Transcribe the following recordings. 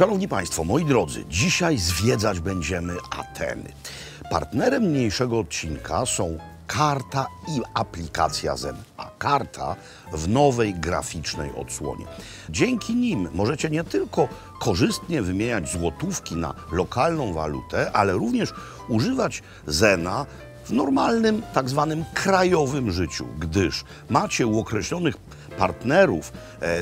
Szanowni Państwo, moi drodzy, dzisiaj zwiedzać będziemy Ateny. Partnerem niniejszego odcinka są karta i aplikacja Zen, a karta w nowej graficznej odsłonie. Dzięki nim możecie nie tylko korzystnie wymieniać złotówki na lokalną walutę, ale również używać Zena w normalnym, tak zwanym krajowym życiu, gdyż macie u określonych partnerów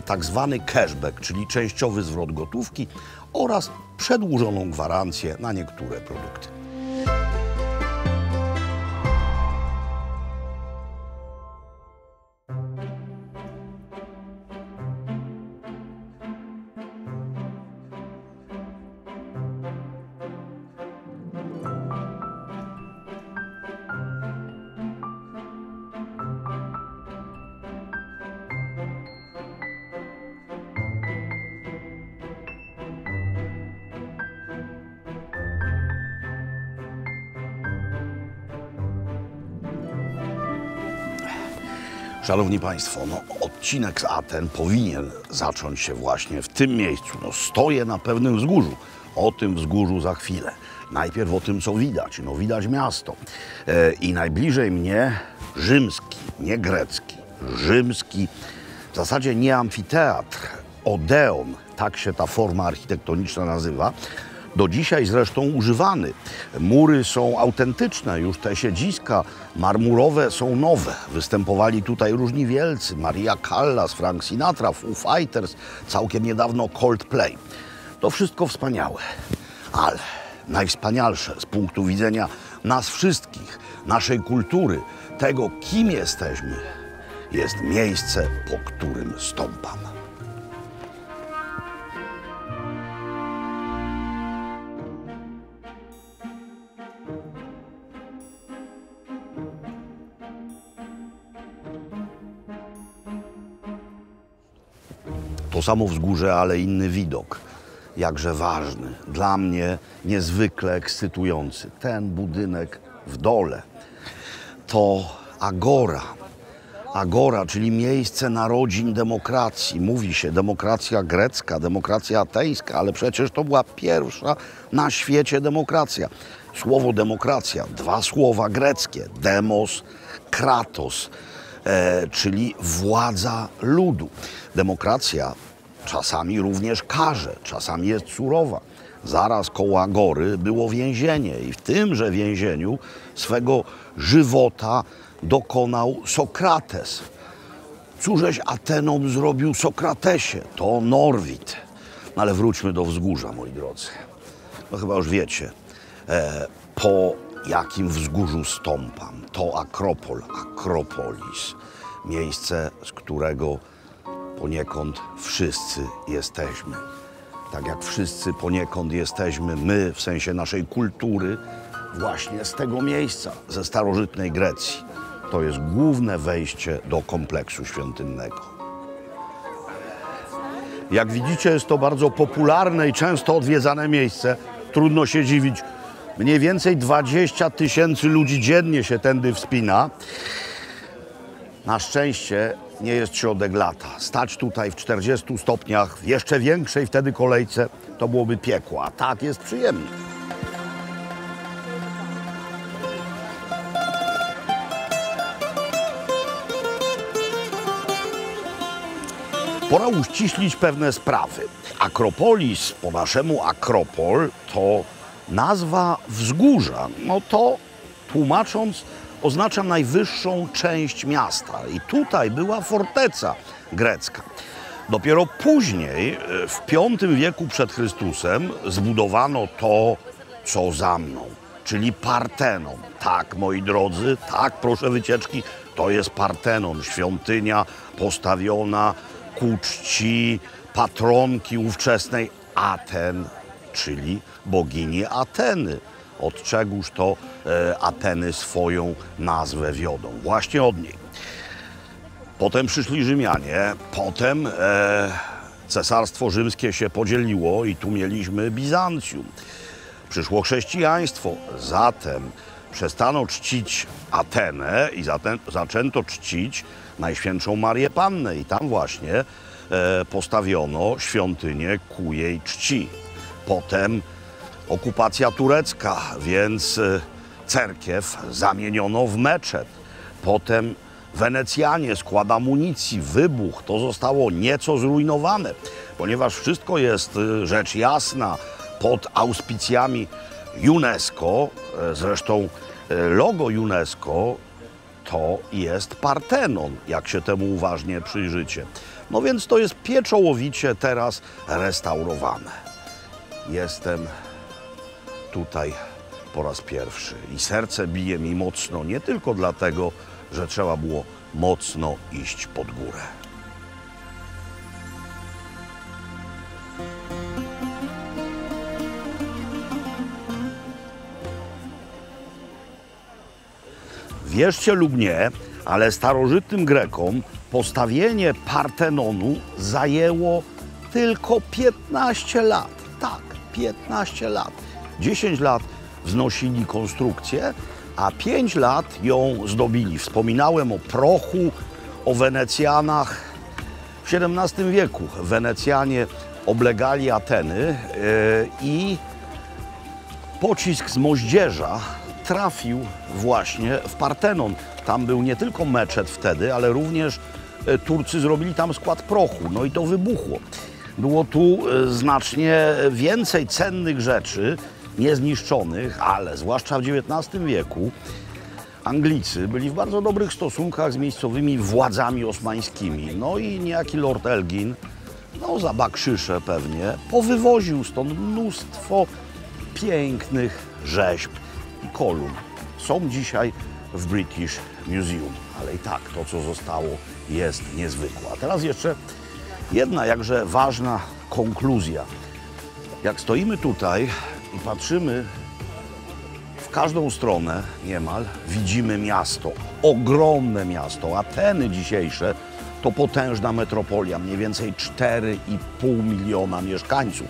tak zwany cashback, czyli częściowy zwrot gotówki oraz przedłużoną gwarancję na niektóre produkty. Szanowni Państwo, odcinek z Aten powinien zacząć się właśnie w tym miejscu. Stoję na pewnym wzgórzu. O tym wzgórzu za chwilę. Najpierw o tym, co widać. Widać miasto. I najbliżej mnie rzymski, nie grecki, rzymski, w zasadzie nie amfiteatr, Odeon, tak się ta forma architektoniczna nazywa. Do dzisiaj zresztą używany. Mury są autentyczne, już te siedziska marmurowe są nowe. Występowali tutaj różni wielcy, Maria Callas, Frank Sinatra, Foo Fighters, całkiem niedawno Coldplay. To wszystko wspaniałe, ale najwspanialsze z punktu widzenia nas wszystkich, naszej kultury, tego, kim jesteśmy, jest miejsce, po którym stąpam. To samo wzgórze, ale inny widok. Jakże ważny, dla mnie niezwykle ekscytujący. Ten budynek w dole to Agora. Agora, czyli miejsce narodzin demokracji. Mówi się demokracja grecka, demokracja ateńska, ale przecież to była pierwsza na świecie demokracja. Słowo demokracja, dwa słowa greckie, demos, kratos, czyli władza ludu. Demokracja czasami również karze, czasami jest surowa. Zaraz koło Agory było więzienie i w tymże więzieniu swego żywota dokonał Sokrates. Cóżeś Atenom zrobił Sokratesie? To Norwid. Ale wróćmy do wzgórza, moi drodzy. Chyba już wiecie, po jakim wzgórzu stąpam. To Akropol, Akropolis. Miejsce, z którego poniekąd wszyscy jesteśmy. Tak jak wszyscy poniekąd jesteśmy my, w sensie naszej kultury, właśnie z tego miejsca, ze starożytnej Grecji. To jest główne wejście do kompleksu świątynnego. Jak widzicie, jest to bardzo popularne i często odwiedzane miejsce. Trudno się dziwić. Mniej więcej 20 000 ludzi dziennie się tędy wspina. Na szczęście nie jest środek lata. Stać tutaj w 40 stopniach, w jeszcze większej wtedy kolejce, to byłoby piekło, a tak jest przyjemnie. Pora uściślić pewne sprawy. Akropolis, po naszemu Akropol, to nazwa wzgórza. To tłumacząc, oznacza najwyższą część miasta. I tutaj była forteca grecka. Dopiero później, w V wieku przed Chrystusem, zbudowano to, co za mną, czyli Partenon. Tak, moi drodzy, tak, proszę wycieczki, to jest Partenon, świątynia postawiona ku czci patronki ówczesnej Aten, czyli bogini Ateny. Od czegóż to Ateny swoją nazwę wiodą? Właśnie od niej. Potem przyszli Rzymianie, potem Cesarstwo Rzymskie się podzieliło i tu mieliśmy Bizancjum. Przyszło chrześcijaństwo, zatem przestano czcić Atenę i zaczęto czcić Najświętszą Marię Pannę i tam właśnie postawiono świątynię ku jej czci. Potem okupacja turecka, więc cerkiew zamieniono w meczet. Potem Wenecjanie, skład amunicji, wybuch, to zostało nieco zrujnowane, ponieważ wszystko jest, rzecz jasna, pod auspicjami UNESCO. Zresztą logo UNESCO to jest Partenon, jak się temu uważnie przyjrzycie. No więc to jest pieczołowicie teraz restaurowane. Jestem tutaj po raz pierwszy i serce bije mi mocno, nie tylko dlatego, że trzeba było mocno iść pod górę. Wierzcie lub nie, ale starożytnym Grekom postawienie Partenonu zajęło tylko 15 lat. Tak, 15 lat. 10 lat wznosili konstrukcję, a 5 lat ją zdobili. Wspominałem o prochu, o Wenecjanach. W XVII wieku Wenecjanie oblegali Ateny i pocisk z moździerza trafił właśnie w Partenon. Tam był nie tylko meczet wtedy, ale również Turcy zrobili tam skład prochu. No i to wybuchło. Było tu znacznie więcej cennych rzeczy, niezniszczonych, ale zwłaszcza w XIX wieku Anglicy byli w bardzo dobrych stosunkach z miejscowymi władzami osmańskimi. No i niejaki Lord Elgin, no za bakszysze pewnie, powywoził stąd mnóstwo pięknych rzeźb i kolumn. Są dzisiaj w British Museum, ale i tak to, co zostało, jest niezwykłe. A teraz jeszcze jedna jakże ważna konkluzja. Jak stoimy tutaj i patrzymy w każdą stronę niemal, widzimy miasto, ogromne miasto. Ateny dzisiejsze to potężna metropolia, mniej więcej 4,5 miliona mieszkańców.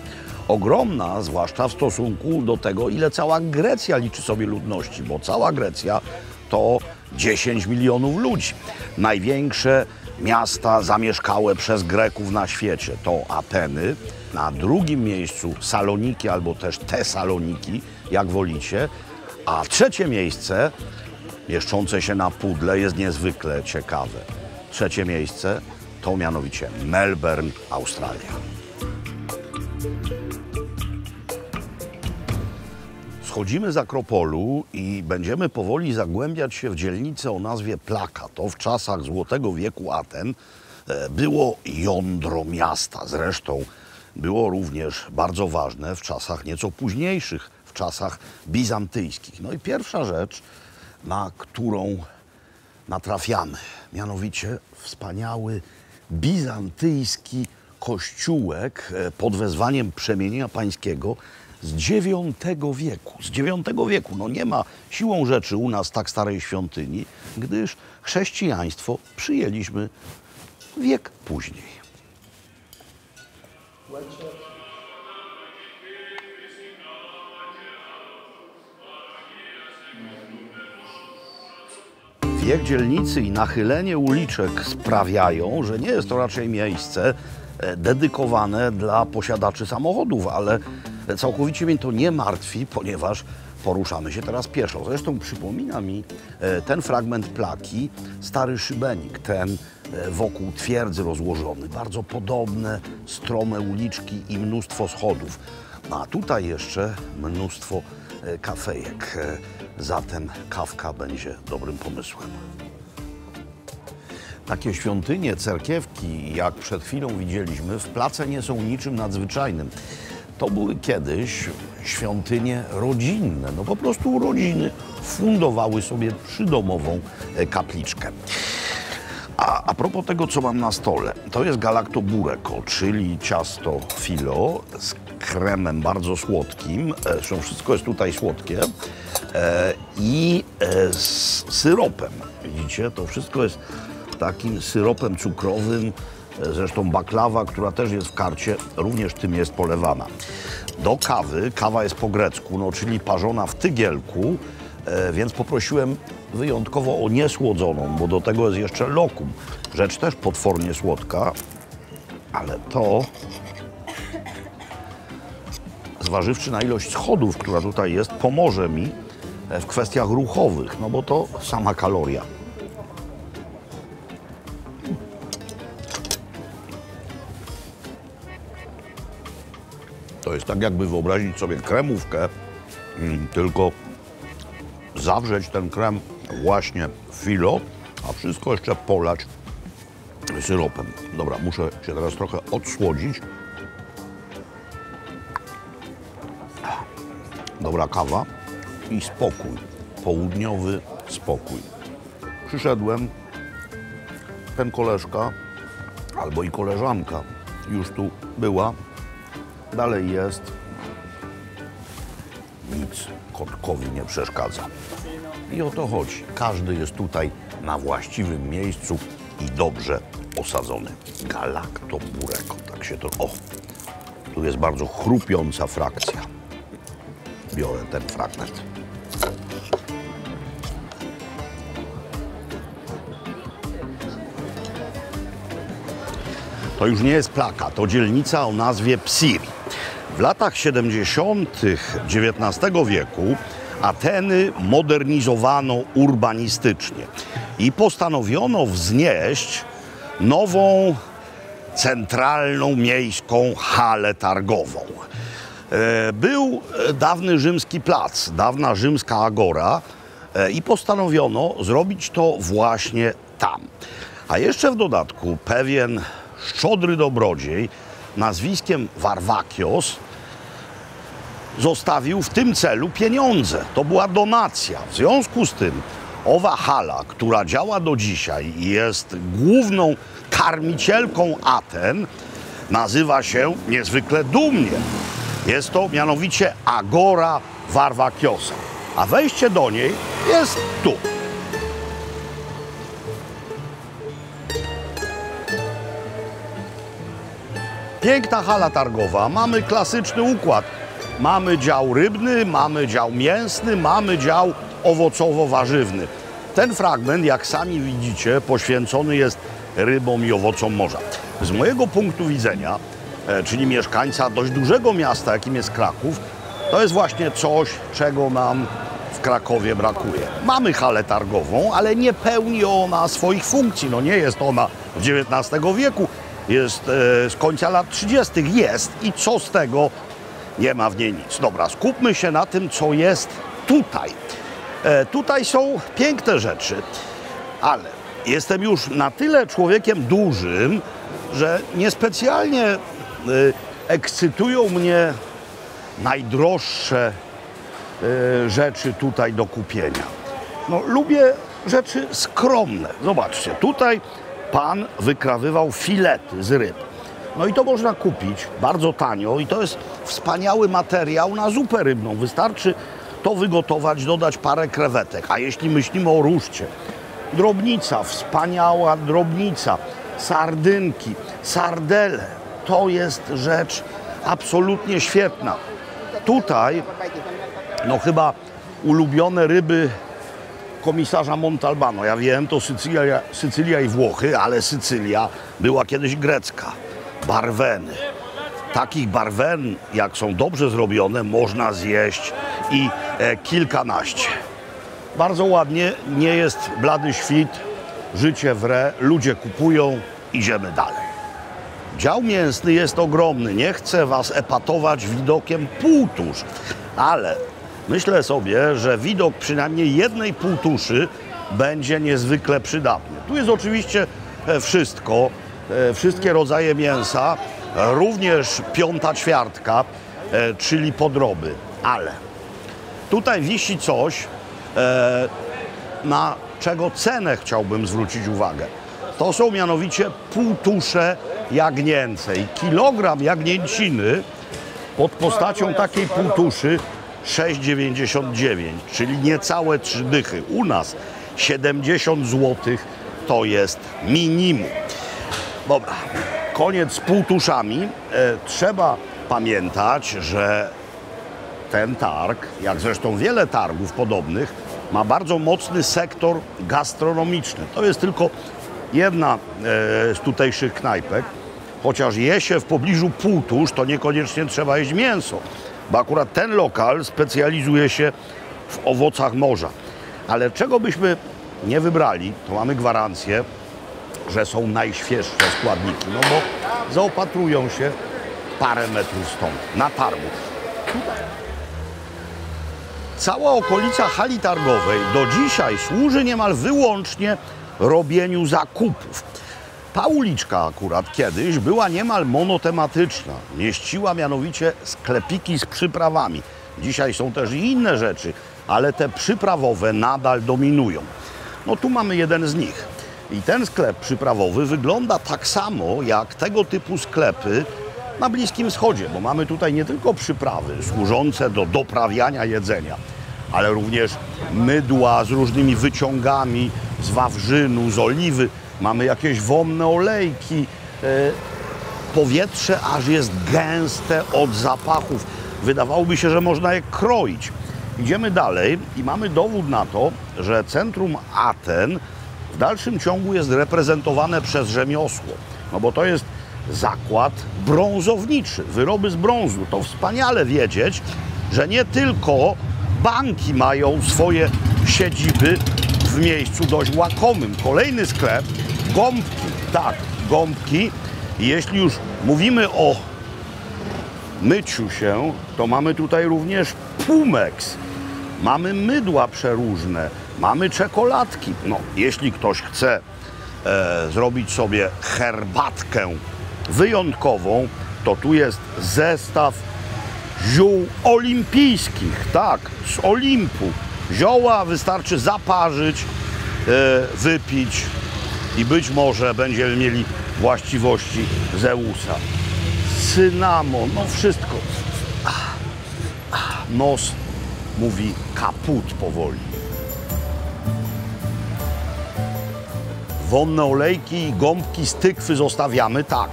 Ogromna, zwłaszcza w stosunku do tego, ile cała Grecja liczy sobie ludności, bo cała Grecja to 10 milionów ludzi. Największe miasta zamieszkałe przez Greków na świecie to Ateny, na drugim miejscu Saloniki albo też Tesaloniki, jak wolicie, a trzecie miejsce, mieszczące się na pudle, jest niezwykle ciekawe. Trzecie miejsce to mianowicie Melbourne, Australia. Schodzimy z Akropolu i będziemy powoli zagłębiać się w dzielnicę o nazwie Plaka. To w czasach Złotego wieku Aten było jądro miasta. Zresztą było również bardzo ważne w czasach nieco późniejszych, w czasach bizantyjskich. No i pierwsza rzecz, na którą natrafiamy, mianowicie wspaniały bizantyjski kościółek pod wezwaniem Przemienienia Pańskiego z IX wieku. Z IX wieku. No nie ma siłą rzeczy u nas tak starej świątyni, gdyż chrześcijaństwo przyjęliśmy wiek później. Wiek dzielnicy i nachylenie uliczek sprawiają, że nie jest to raczej miejsce dedykowane dla posiadaczy samochodów, ale całkowicie mnie to nie martwi, ponieważ poruszamy się teraz pieszo. Zresztą przypomina mi ten fragment Plaki, stary szybenik, ten wokół twierdzy rozłożony. Bardzo podobne, strome uliczki i mnóstwo schodów. No a tutaj jeszcze mnóstwo kafejek. Zatem kawka będzie dobrym pomysłem. Takie świątynie, cerkiewki, jak przed chwilą widzieliśmy, w Place nie są niczym nadzwyczajnym. To były kiedyś świątynie rodzinne. No po prostu rodziny fundowały sobie przydomową kapliczkę. A propos tego, co mam na stole, to jest galaktobureko, czyli ciasto filo z kremem bardzo słodkim. Zresztą wszystko jest tutaj słodkie. I z syropem. Widzicie, to wszystko jest takim syropem cukrowym. Zresztą baklawa, która też jest w karcie, również tym jest polewana. Do kawy, kawa jest po grecku, no, czyli parzona w tygielku, więc poprosiłem wyjątkowo o niesłodzoną, bo do tego jest jeszcze lokum. Rzecz też potwornie słodka, ale to zważywszy na ilość schodów, która tutaj jest, pomoże mi w kwestiach ruchowych, no bo to sama kaloria. To jest tak, jakby wyobrazić sobie kremówkę, tylko zawrzeć ten krem właśnie w filo, a wszystko jeszcze polać syropem. Dobra, muszę się teraz trochę odsłodzić. Dobra kawa i spokój, południowy spokój. Przyszedłem, ten koleżka albo i koleżanka już tu była, dalej jest, nic kotkowi nie przeszkadza. I o to chodzi. Każdy jest tutaj na właściwym miejscu i dobrze osadzony. Galactobureko, tak się to... O, tu jest bardzo chrupiąca frakcja. Biorę ten fragment. To już nie jest Plaka, to dzielnica o nazwie Psiri. W latach 70. XIX wieku Ateny modernizowano urbanistycznie i postanowiono wznieść nową, centralną miejską halę targową. Był dawny rzymski plac, dawna rzymska agora i postanowiono zrobić to właśnie tam. A jeszcze w dodatku pewien szczodry dobrodziej nazwiskiem Varvakios zostawił w tym celu pieniądze. To była donacja. W związku z tym owa hala, która działa do dzisiaj i jest główną karmicielką Aten, nazywa się niezwykle dumnie. Jest to mianowicie Agora Varvakiosa, a wejście do niej jest tu. Piękna hala targowa, mamy klasyczny układ. Mamy dział rybny, mamy dział mięsny, mamy dział owocowo-warzywny. Ten fragment, jak sami widzicie, poświęcony jest rybom i owocom morza. Z mojego punktu widzenia, czyli mieszkańca dość dużego miasta, jakim jest Kraków, to jest właśnie coś, czego nam w Krakowie brakuje. Mamy halę targową, ale nie pełni ona swoich funkcji. No nie jest ona z XIX wieku, jest z końca lat 30. Jest i co z tego? Nie ma w niej nic. Dobra, skupmy się na tym, co jest tutaj. Tutaj są piękne rzeczy, ale jestem już na tyle człowiekiem dużym, że niespecjalnie ekscytują mnie najdroższe rzeczy tutaj do kupienia. No, lubię rzeczy skromne. Zobaczcie, tutaj pan wykrawywał filety z ryb. No i to można kupić bardzo tanio i to jest wspaniały materiał na zupę rybną. Wystarczy to wygotować, dodać parę krewetek. A jeśli myślimy o ruszcie, drobnica, wspaniała drobnica, sardynki, sardele, to jest rzecz absolutnie świetna. Tutaj, no chyba ulubione ryby komisarza Montalbano. Ja wiem, to Sycylia i Włochy, ale Sycylia była kiedyś grecka. Barweny. Takich barwen, jak są dobrze zrobione, można zjeść i kilkanaście. Bardzo ładnie, nie jest blady świt, życie wre, ludzie kupują, idziemy dalej. Dział mięsny jest ogromny, nie chcę was epatować widokiem półtusz, ale myślę sobie, że widok przynajmniej jednej półtuszy będzie niezwykle przydatny. Tu jest oczywiście wszystko, wszystkie rodzaje mięsa, również piąta ćwiartka, czyli podroby, ale tutaj wisi coś, na czego cenę chciałbym zwrócić uwagę. To są mianowicie półtusze jagnięce i kilogram jagnięciny pod postacią takiej półtuszy 6,99, czyli niecałe 3 dychy. U nas 70 zł to jest minimum. Dobra, koniec z półtuszami. Trzeba pamiętać, że ten targ, jak zresztą wiele targów podobnych, ma bardzo mocny sektor gastronomiczny. To jest tylko jedna z tutejszych knajpek. Chociaż je się w pobliżu półtusz, to niekoniecznie trzeba jeść mięso. bo akurat ten lokal specjalizuje się w owocach morza. Ale czego byśmy nie wybrali, to mamy gwarancję, że są najświeższe składniki, no bo zaopatrują się parę metrów stąd, na targu. Cała okolica hali targowej do dzisiaj służy niemal wyłącznie robieniu zakupów. Ta uliczka akurat kiedyś była niemal monotematyczna. Mieściła mianowicie sklepiki z przyprawami. Dzisiaj są też i inne rzeczy, ale te przyprawowe nadal dominują. No tu mamy jeden z nich. I ten sklep przyprawowy wygląda tak samo jak tego typu sklepy na Bliskim Wschodzie, bo mamy tutaj nie tylko przyprawy służące do doprawiania jedzenia, ale również mydła z różnymi wyciągami z wawrzynu, z oliwy. Mamy jakieś wonne olejki. Powietrze aż jest gęste od zapachów. Wydawałoby się, że można je kroić. Idziemy dalej i mamy dowód na to, że centrum Aten w dalszym ciągu jest reprezentowane przez rzemiosło. No bo to jest zakład brązowniczy, wyroby z brązu. To wspaniale wiedzieć, że nie tylko banki mają swoje siedziby w miejscu dość łakomym. Kolejny sklep, gąbki. Tak, gąbki. I jeśli już mówimy o myciu się, to mamy tutaj również Pumex. Mamy mydła przeróżne, mamy czekoladki. No, jeśli ktoś chce zrobić sobie herbatkę wyjątkową, to tu jest zestaw ziół olimpijskich, tak, z Olimpu. Zioła wystarczy zaparzyć, wypić i być może będziemy mieli właściwości Zeusa. Cynamon, no wszystko. Nos mówi kaput powoli. Wonne olejki i gąbki z tykwy zostawiamy, tak.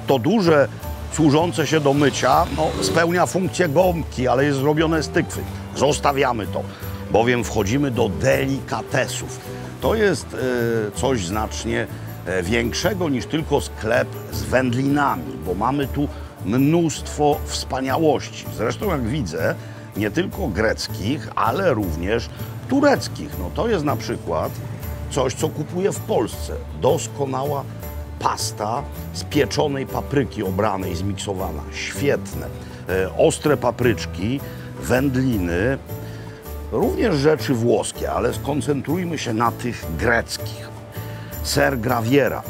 To duże, służące się do mycia, no, spełnia funkcję gąbki, ale jest zrobione z tykwy. Zostawiamy to, bowiem wchodzimy do delikatesów. To jest coś znacznie większego niż tylko sklep z wędlinami, bo mamy tu mnóstwo wspaniałości. Zresztą jak widzę, nie tylko greckich, ale również tureckich. No to jest na przykład coś, co kupuję w Polsce. Doskonała pasta z pieczonej papryki obranej, zmiksowana. Świetne. Ostre papryczki, wędliny, również rzeczy włoskie, ale skoncentrujmy się na tych greckich. Ser Graviera,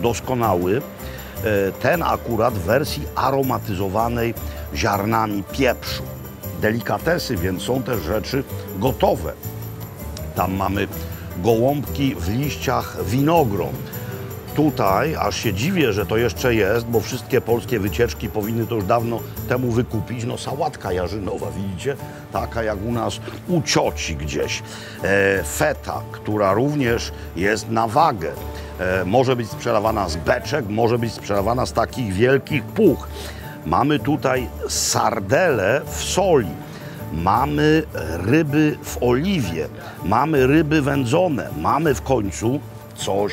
doskonały. Ten akurat w wersji aromatyzowanej ziarnami pieprzu. Delikatesy, więc są też rzeczy gotowe. Tam mamy gołąbki w liściach winogron. Tutaj aż się dziwię, że to jeszcze jest, bo wszystkie polskie wycieczki powinny to już dawno temu wykupić. No sałatka jarzynowa, widzicie? Taka jak u nas u cioci gdzieś. Feta, która również jest na wagę. Może być sprzedawana z beczek, może być sprzedawana z takich wielkich puch. Mamy tutaj sardele w soli. Mamy ryby w oliwie. Mamy ryby wędzone. Mamy w końcu coś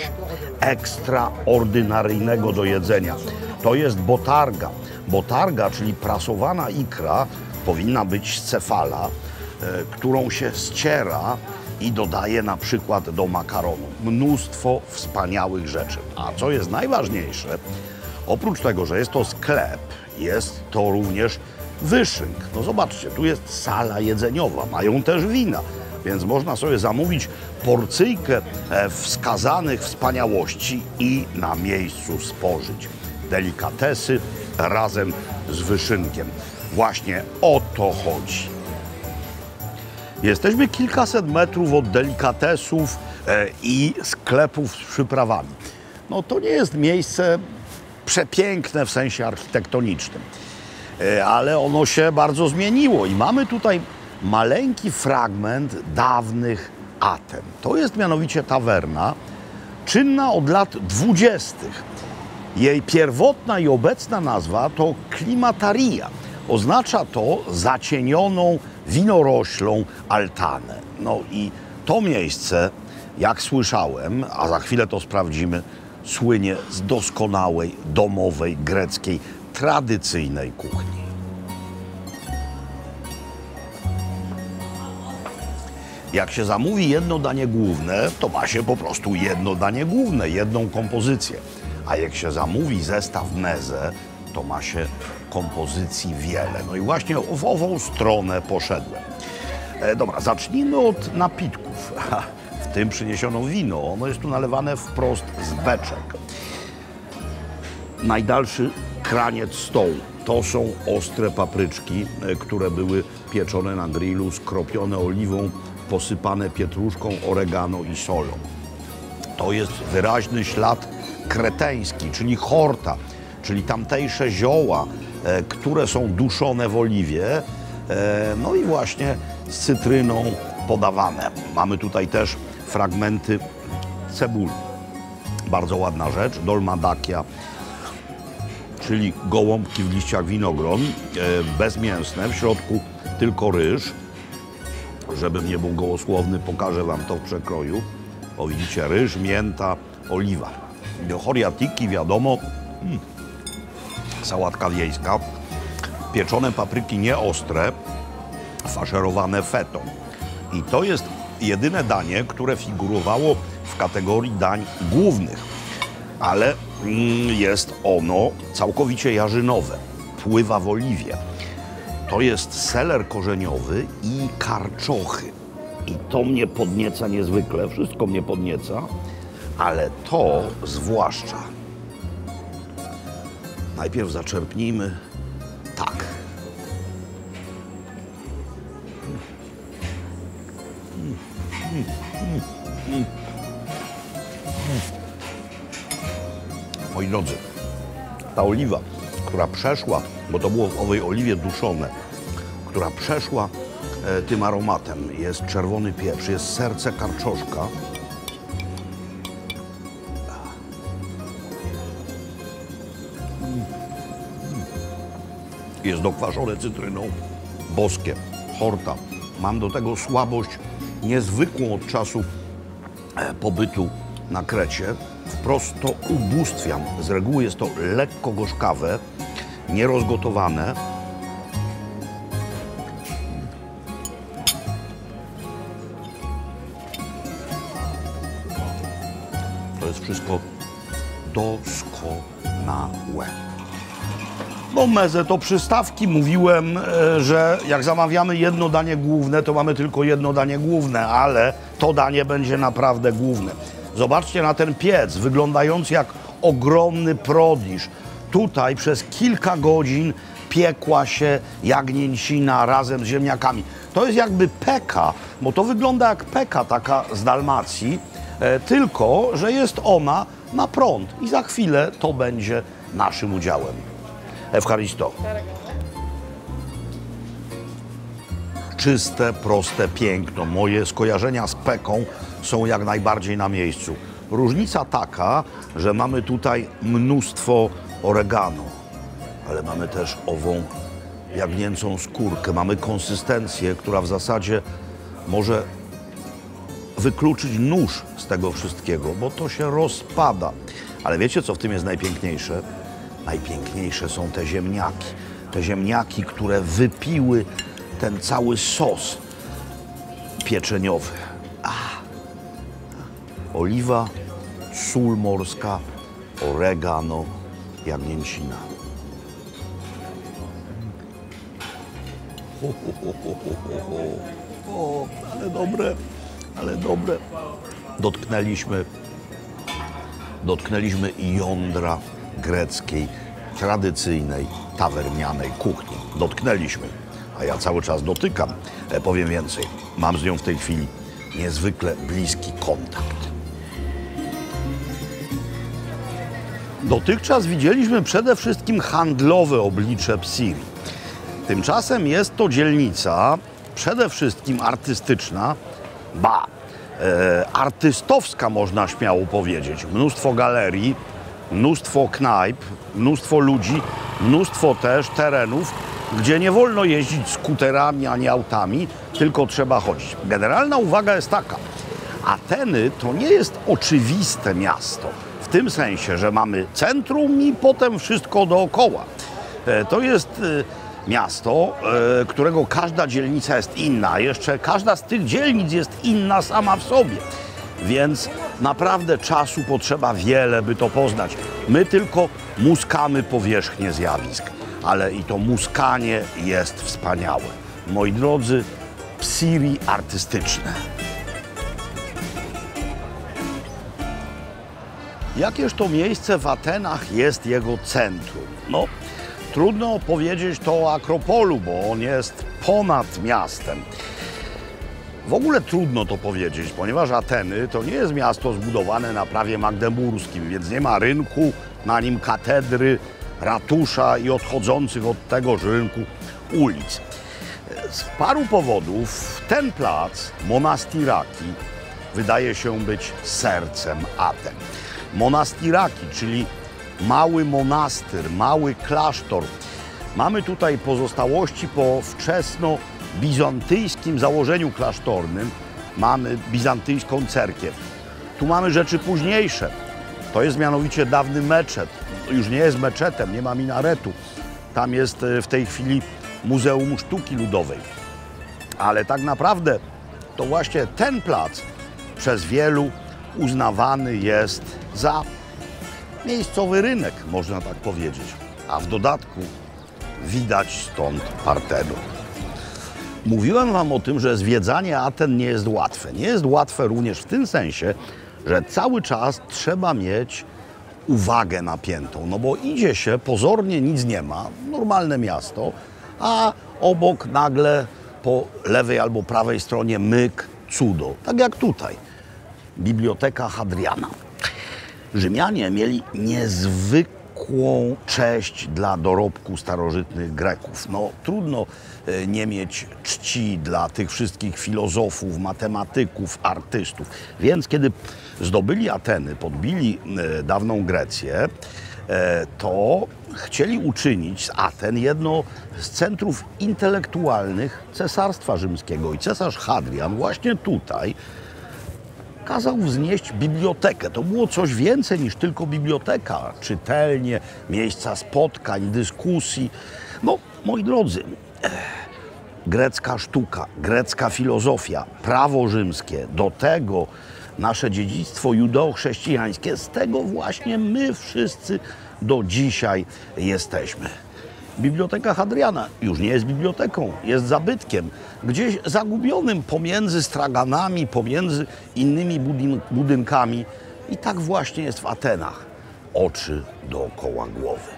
ekstraordynaryjnego do jedzenia. To jest botarga. Botarga, czyli prasowana ikra, powinna być z cefala, którą się ściera i dodaje na przykład do makaronu. Mnóstwo wspaniałych rzeczy. A co jest najważniejsze, oprócz tego, że jest to sklep, jest to również wyszynk. No zobaczcie, tu jest sala jedzeniowa, mają też wina, więc można sobie zamówić porcyjkę wskazanych wspaniałości i na miejscu spożyć. Delikatesy razem z wyszynkiem. Właśnie o to chodzi. Jesteśmy kilkaset metrów od delikatesów i sklepów z przyprawami. No to nie jest miejsce przepiękne w sensie architektonicznym, ale ono się bardzo zmieniło i mamy tutaj maleńki fragment dawnych Aten. To jest mianowicie tawerna, czynna od lat 20. Jej pierwotna i obecna nazwa to Klimataria. Oznacza to zacienioną winoroślą altanę. No i to miejsce, jak słyszałem, a za chwilę to sprawdzimy, słynie z doskonałej, domowej, greckiej, tradycyjnej kuchni. Jak się zamówi jedno danie główne, to ma się po prostu jedno danie główne, jedną kompozycję. A jak się zamówi zestaw meze, to ma się kompozycji wiele. No i właśnie w ową stronę poszedłem. Dobra, zacznijmy od napitków. W tym przyniesiono wino. Ono jest tu nalewane wprost z beczek. Najdalszy kraniec stołu. To są ostre papryczki, które były pieczone na grillu, skropione oliwą, posypane pietruszką, oregano i solą. To jest wyraźny ślad kreteński, czyli horta, czyli tamtejsze zioła, które są duszone w oliwie, no i właśnie z cytryną podawane. Mamy tutaj też fragmenty cebuli. Bardzo ładna rzecz, dolmadakia, czyli gołąbki w liściach winogron, bezmięsne, w środku tylko ryż. Żebym nie był gołosłowny, pokażę wam to w przekroju. O, widzicie, ryż, mięta, oliwa. Choriatiki, wiadomo, sałatka wiejska, pieczone papryki nieostre, faszerowane fetą. I to jest jedyne danie, które figurowało w kategorii dań głównych, ale jest ono całkowicie jarzynowe, pływa w oliwie. To jest seler korzeniowy i karczochy. I to mnie podnieca niezwykle, wszystko mnie podnieca, ale to zwłaszcza. Najpierw zaczerpnijmy tak. Moi drodzy, ta oliwa, która przeszła, bo to było w owej oliwie duszone, która przeszła tym aromatem, jest czerwony pieprz, jest serce karczoszka. Jest dokwaszone cytryną, boskie, horta. Mam do tego słabość niezwykłą od czasu pobytu na Krecie. Wprost to ubóstwiam. Z reguły jest to lekko gorzkawe, nierozgotowane. To jest wszystko doskonałe. No meze to przystawki. Mówiłem, że jak zamawiamy jedno danie główne, to mamy tylko jedno danie główne, ale to danie będzie naprawdę główne. Zobaczcie na ten piec, wyglądający jak ogromny prodisz. Tutaj przez kilka godzin piekła się jagnięcina razem z ziemniakami. To jest jakby peka, bo to wygląda jak peka taka z Dalmacji, tylko że jest ona na prąd i za chwilę to będzie naszym udziałem. Ewcharisto. Czyste, proste piękno. Moje skojarzenia z peką są jak najbardziej na miejscu. Różnica taka, że mamy tutaj mnóstwo oregano, ale mamy też ową jagnięcą skórkę. Mamy konsystencję, która w zasadzie może wykluczyć nóż z tego wszystkiego, bo to się rozpada. Ale wiecie, co w tym jest najpiękniejsze? Najpiękniejsze są te ziemniaki. Te ziemniaki, które wypiły ten cały sos pieczeniowy. Oliwa, sól morska, oregano, jagnięcina. O, ale dobre, ale dobre. Dotknęliśmy jądra greckiej, tradycyjnej, tawernianej kuchni. Dotknęliśmy, a ja cały czas dotykam. Powiem więcej, mam z nią w tej chwili niezwykle bliski kontakt. Dotychczas widzieliśmy przede wszystkim handlowe oblicze Psiri. Tymczasem jest to dzielnica przede wszystkim artystyczna, artystowska można śmiało powiedzieć. Mnóstwo galerii, mnóstwo knajp, mnóstwo ludzi, mnóstwo też terenów, gdzie nie wolno jeździć skuterami ani autami, tylko trzeba chodzić. Generalna uwaga jest taka. Ateny to nie jest oczywiste miasto. W tym sensie, że mamy centrum i potem wszystko dookoła. To jest miasto, którego każda dzielnica jest inna. Jeszcze każda z tych dzielnic jest inna sama w sobie. Więc naprawdę czasu potrzeba wiele, by to poznać. My tylko muskamy powierzchnię zjawisk, ale i to muskanie jest wspaniałe. Moi drodzy, psiri artystyczne. Jakież to miejsce w Atenach jest jego centrum? No, trudno powiedzieć to o Akropolu, bo on jest ponad miastem. W ogóle trudno to powiedzieć, ponieważ Ateny to nie jest miasto zbudowane na prawie magdeburskim, więc nie ma rynku, na nim katedry, ratusza i odchodzących od tegoż rynku ulic. Z paru powodów ten plac, Monastiraki, wydaje się być sercem Aten. Monastiraki, czyli mały monastyr, mały klasztor. Mamy tutaj pozostałości po wczesno-bizantyjskim założeniu klasztornym. Mamy bizantyjską cerkiew. Tu mamy rzeczy późniejsze. To jest mianowicie dawny meczet. Już nie jest meczetem, nie ma minaretu. Tam jest w tej chwili Muzeum Sztuki Ludowej. Ale tak naprawdę to właśnie ten plac przez wielu uznawany jest za miejscowy rynek, można tak powiedzieć. A w dodatku widać stąd Partenon. Mówiłem wam o tym, że zwiedzanie Aten nie jest łatwe. Nie jest łatwe również w tym sensie, że cały czas trzeba mieć uwagę napiętą. No bo idzie się, pozornie nic nie ma, normalne miasto, a obok nagle po lewej albo prawej stronie myk, cudo. Tak jak tutaj. Biblioteka Hadriana. Rzymianie mieli niezwykłą cześć dla dorobku starożytnych Greków. No, trudno nie mieć czci dla tych wszystkich filozofów, matematyków, artystów. Więc kiedy zdobyli Ateny, podbili dawną Grecję, to chcieli uczynić z Aten jedno z centrów intelektualnych Cesarstwa Rzymskiego. I cesarz Hadrian właśnie tutaj kazał wznieść bibliotekę. To było coś więcej niż tylko biblioteka, czytelnie, miejsca spotkań, dyskusji. No, moi drodzy, grecka sztuka, grecka filozofia, prawo rzymskie, do tego nasze dziedzictwo judeo-chrześcijańskie, z tego właśnie my wszyscy do dzisiaj jesteśmy. Biblioteka Hadriana już nie jest biblioteką, jest zabytkiem, gdzieś zagubionym pomiędzy straganami, pomiędzy innymi budynkami. I tak właśnie jest w Atenach. Oczy dookoła głowy,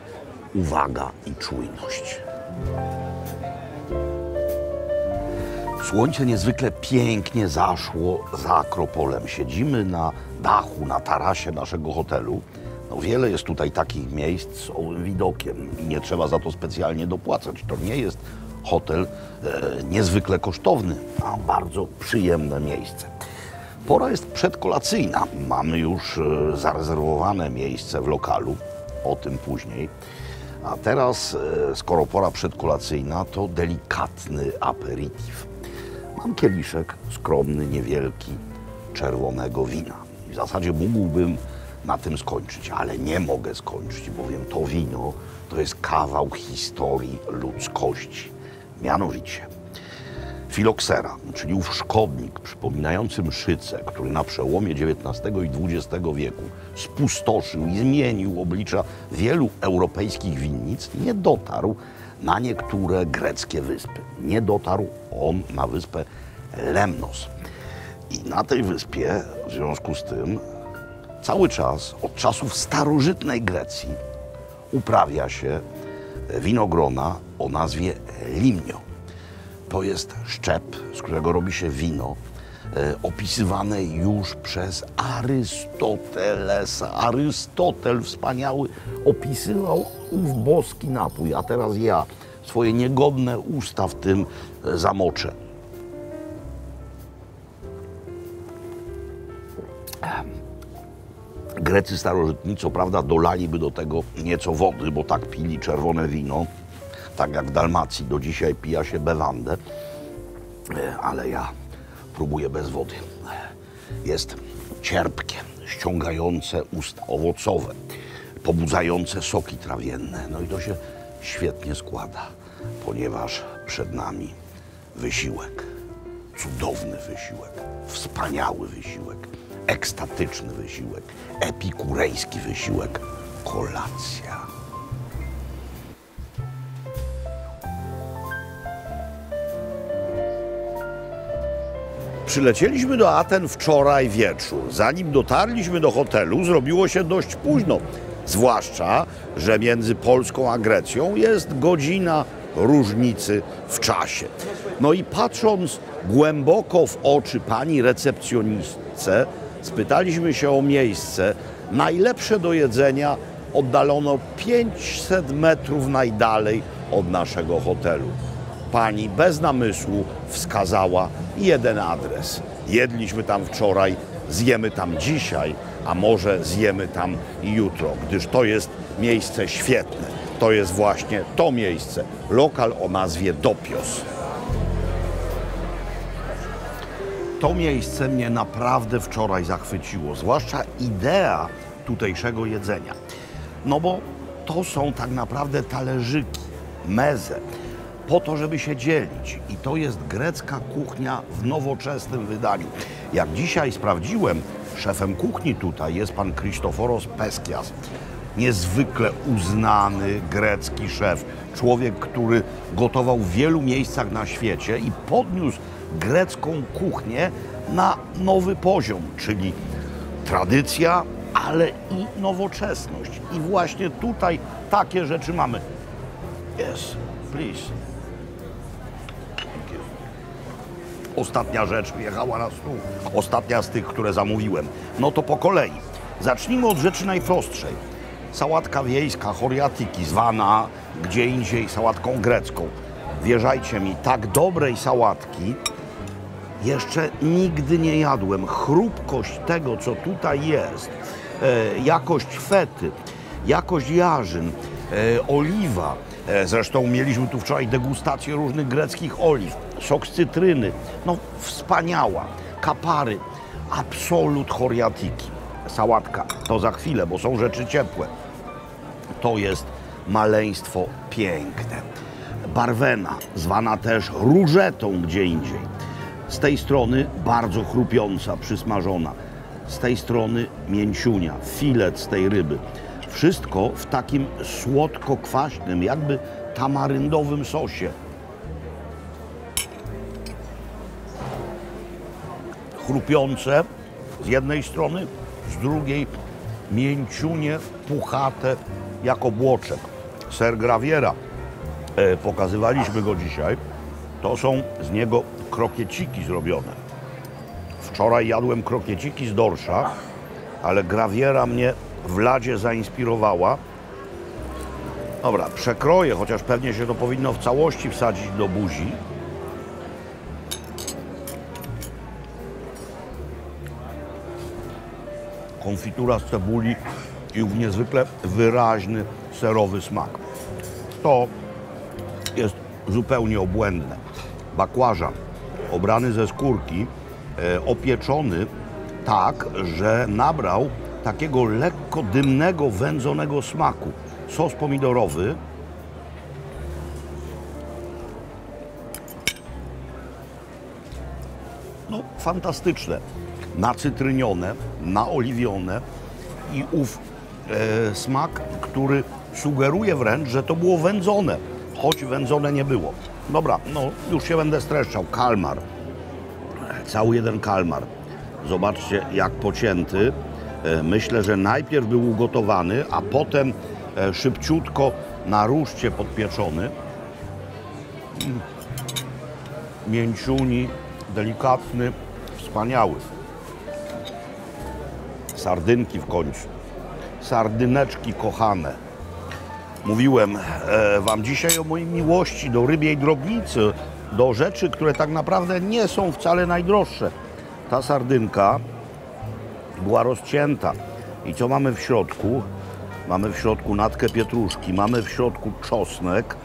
uwaga i czujność. Słońce niezwykle pięknie zaszło za Akropolem. Siedzimy na dachu, na tarasie naszego hotelu. No, wiele jest tutaj takich miejsc z ołym widokiem i nie trzeba za to specjalnie dopłacać. To nie jest hotel niezwykle kosztowny, a bardzo przyjemne miejsce. Pora jest przedkolacyjna. Mamy już zarezerwowane miejsce w lokalu, o tym później. A teraz, skoro pora przedkolacyjna, to delikatny aperitif. Mam kieliszek skromny, niewielki, czerwonego wina. W zasadzie mógłbym na tym skończyć, ale nie mogę skończyć, bowiem to wino to jest kawał historii ludzkości. Mianowicie filoksera, czyli ów szkodnik przypominający mszycę, który na przełomie XIX i XX wieku spustoszył i zmienił oblicza wielu europejskich winnic, nie dotarł na niektóre greckie wyspy. Nie dotarł on na wyspę Lemnos. I na tej wyspie w związku z tym cały czas, od czasów starożytnej Grecji, uprawia się winogrona o nazwie limnio. To jest szczep, z którego robi się wino, opisywane już przez Arystotelesa. Arystotel wspaniały opisywał ów boski napój, a teraz ja swoje niegodne usta w tym zamoczę. Grecy starożytni, co prawda, dolaliby do tego nieco wody, bo tak pili czerwone wino, tak jak w Dalmacji do dzisiaj pija się bewandę, ale ja próbuję bez wody. Jest cierpkie, ściągające usta, owocowe, pobudzające soki trawienne. No i to się świetnie składa. ponieważ przed nami wysiłek. Cudowny wysiłek, wspaniały wysiłek, ekstatyczny wysiłek, epikurejski wysiłek, kolacja. Przylecieliśmy do Aten wczoraj wieczór. Zanim dotarliśmy do hotelu, zrobiło się dość późno. Zwłaszcza, że między Polską a Grecją jest godzina różnicy w czasie. No i patrząc głęboko w oczy pani recepcjonistce, spytaliśmy się o miejsce najlepsze do jedzenia oddalono 500 metrów najdalej od naszego hotelu. Pani bez namysłu wskazała jeden adres. Jedliśmy tam wczoraj, zjemy tam dzisiaj, a może zjemy tam jutro, gdyż to jest miejsce świetne. To jest właśnie to miejsce, lokal o nazwie Dopios. To miejsce mnie naprawdę wczoraj zachwyciło, zwłaszcza idea tutejszego jedzenia. No bo to są tak naprawdę talerzyki, meze, po to, żeby się dzielić. I to jest grecka kuchnia w nowoczesnym wydaniu. Jak dzisiaj sprawdziłem, szefem kuchni tutaj jest pan Christoforos Peskias. Niezwykle uznany grecki szef. Człowiek, który gotował w wielu miejscach na świecie i podniósł grecką kuchnię na nowy poziom, czyli tradycja, ale i nowoczesność. I właśnie tutaj takie rzeczy mamy. Yes, please. Ostatnia rzecz wjechała na stół. Ostatnia z tych, które zamówiłem. No to po kolei. Zacznijmy od rzeczy najprostszej. Sałatka wiejska, choriatyki, zwana gdzie indziej sałatką grecką. Wierzajcie mi, tak dobrej sałatki jeszcze nigdy nie jadłem. Chrupkość tego, co tutaj jest, jakość fety, jakość jarzyn, oliwa. Zresztą mieliśmy tu wczoraj degustację różnych greckich oliw, sok z cytryny. No wspaniała. Kapary, absolut choriatyki. Sałatka to za chwilę, bo są rzeczy ciepłe. To jest maleństwo piękne. Barwena, zwana też różetą gdzie indziej. Z tej strony bardzo chrupiąca, przysmażona. Z tej strony mięciunia, filet z tej ryby. Wszystko w takim słodko-kwaśnym, jakby tamaryndowym sosie. Chrupiące z jednej strony, z drugiej mięciunie, puchate jak obłoczek. Ser Graviera, pokazywaliśmy go dzisiaj, to są z niego krokieciki zrobione. Wczoraj jadłem krokieciki z dorsza, ale Graviera mnie w ladzie zainspirowała. Dobra, przekroję, chociaż pewnie się to powinno w całości wsadzić do buzi. Konfitura z cebuli i niezwykle wyraźny serowy smak. To jest zupełnie obłędne. Bakłażan obrany ze skórki, opieczony tak, że nabrał takiego lekko dymnego, wędzonego smaku. Sos pomidorowy. No, fantastyczne. Nacytrynione, naoliwione i ów smak, który sugeruje wręcz, że to było wędzone, choć wędzone nie było. Dobra, no już się będę streszczał. Kalmar. Cały jeden kalmar. Zobaczcie, jak pocięty. Myślę, że najpierw był ugotowany, a potem szybciutko na ruszcie podpieczony. Mięciuni, delikatny, wspaniały. Sardynki w końcu. Sardyneczki kochane. Mówiłem wam dzisiaj o mojej miłości do rybiej drobnicy, do rzeczy, które tak naprawdę nie są wcale najdroższe. Ta sardynka była rozcięta. I co mamy w środku? Mamy w środku natkę pietruszki, mamy w środku czosnek.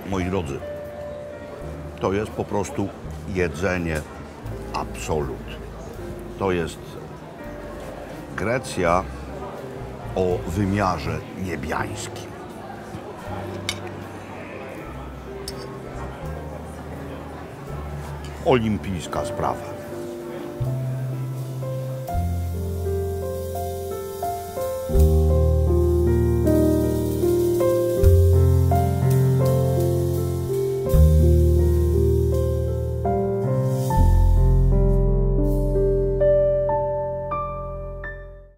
Moi drodzy, to jest po prostu jedzenie absolut. To jest Grecja o wymiarze niebiańskim. Olimpijska sprawa.